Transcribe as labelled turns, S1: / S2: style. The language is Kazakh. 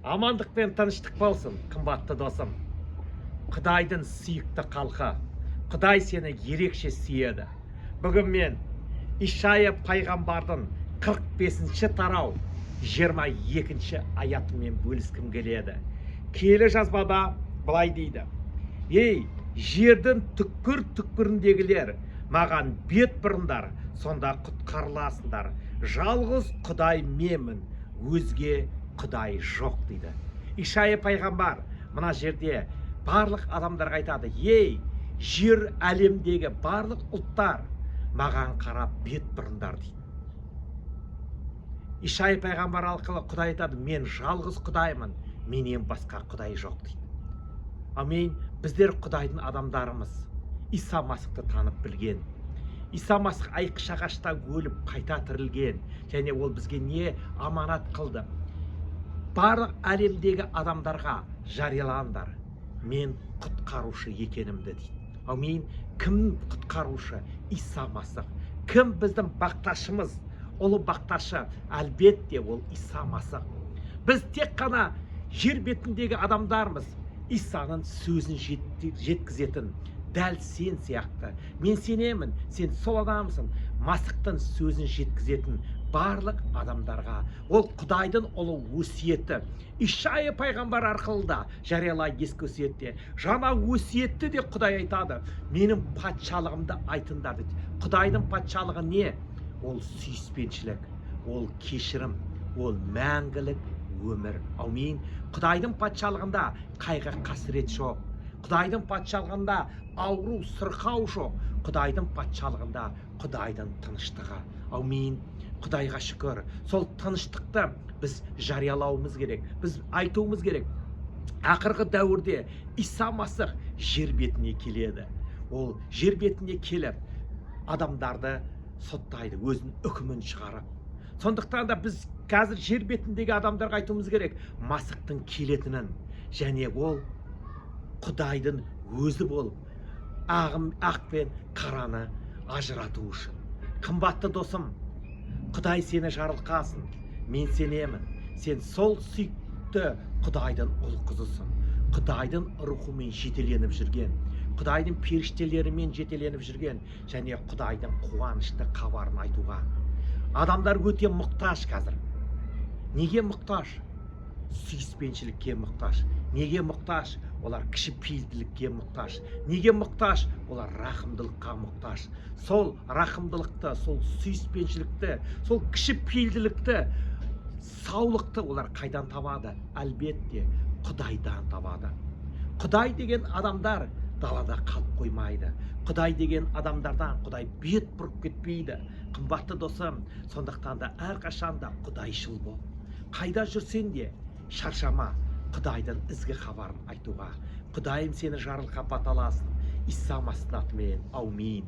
S1: Амандық пен тыныштық болсын, қымбатты досым. Құдайдың сүйікті халқы. Құдай сені ерекше сүйеді. Бүгін мен Ишая пайғамбардың 45-ші тарау 22-ші аятымен бөліскім келеді. Келі жазбада былай дейді: ей, жердің түкпір-түкпіріндегілер, маған бет бұрыңдар, сонда құтқарыласыңдар. Жалғыз Құдай менмін, өзге Құдай жоқ дейді. Ишая пайғамбар мына жерде барлық адамдарға айтады: ей, жер әлемдегі барлық ұлттар, маған қарап бет бұрыңдар дейді. Ишая пайғамбар арқылы Құдай айтады: мен жалғыз Құдаймын, менен басқа Құдай жоқ дейді. Амин. Біздер Құдайдың адамдарымыз. Иса Масихты танып білген. Иса Масих айқыш ағашта өліп қайта тірілген, және ол бізге не аманат қылды? Барлық әлемдегі адамдарға жариялаңдар, мен құтқарушы екенімді дейді. Амин. Кім құтқарушы? Иса Масих. Кім біздің бақташымыз? Ұлы бақташы әлбетте ол Иса Масих. Біз тек қана жер бетіндегі адамдармыз. Исаның сөзін жеткізетін дәл сен сияқты. Мен сенемін, сен сол адамсың. Масихтың сөзін жеткізетін барлық адамдарға. Ол Құдайдың ұлы өсиеті. Ишая пайғамбар арқылы да жариялай ескі өсиетте. Жаңа өсиетті де Құдай айтады: менің патшалығымды айтыңдар дейді. Құдайдың патшалығы не? Ол сүйіспеншілік, ол кешірім, ол мәңгілік өмір. Амин. Құдайдың патшалығында қайғы қасірет жоқ. Құдайдың патшалығында ауру сырқау жоқ. Құдайдың патшалығында Құдайдың тыныштығы. Амин. Құдайға шүкір. Сол тыныштықты біз жариялауымыз керек, біз айтуымыз керек. Ақырғы дәуірде Иса Масих жер бетіне келеді. Ол жер бетіне келіп адамдарды соттайды, өзінің үкімін шығарып. Сондықтан да біз қазір жер бетіндегі адамдарға айтуымыз керек Масихтың келетінін, және ол Құдайдың өзі болып, ақ пен қараны ажырату үшін. Қымбатты досым, Құдай сені жарылқасын. Мен сенемін, сен сол сүйікті Құдайдың ұл қызысың. Құдайдың рухымен жетеленіп жүрген, Құдайдың періштелерімен жетеленіп жүрген, және Құдайдың қуанышты хабарын айтуға. Адамдар өте мұқтаж қазір. Неге мұқтаж? Сүйіспеншілікке мұқтаж. Неге мұқтаж? Олар кішіпейілділікке мұқтаж. Неге мұқтаж? Олар рахымдылыққа мұқтаж. Сол рахымдылықты, сол сүйіспеншілікті, сол кішіпейілділікті, саулықты олар қайдан табады? Әлбетте Құдайдан табады. Құдай деген адамдар далада қалып қоймайды. Құдай деген адамдардан Құдай бет бұрып кетпейді. Қымбатты досым, сондықтан да әрқашанда Құдайшыл бол. Қайда жүрсен де шаршама Құдайдың ізгі хабарын айтуға. Құдайым сені жарылқап аталасын. Иса Масихтың атымен. Аумин.